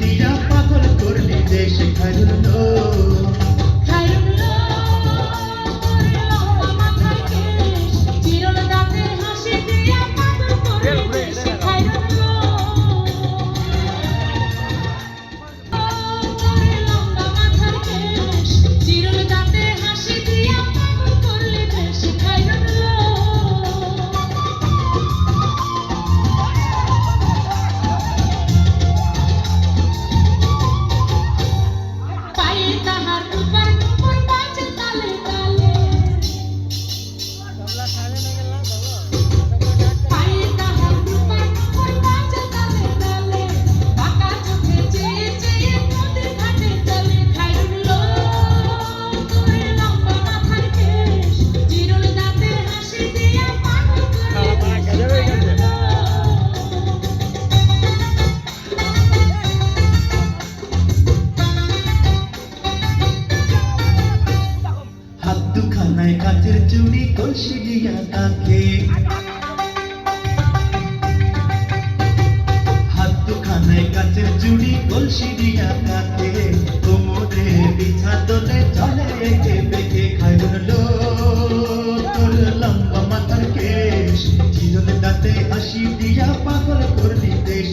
দিয়া পাগল করলি দেশ খাইরুল দুখানায় কাচের চুড়ি কলসি দিয়া তাকে হাত দুখানায় কাচের চুড়ি কলসি দিয়া তাকে কোমরে বিছা তোলে চলে একে বেঁকে খাইরুল তোর লম্বা মাথার কেশ চিরল দাঁতে হাসি দিয়া পাগল করলি দেশ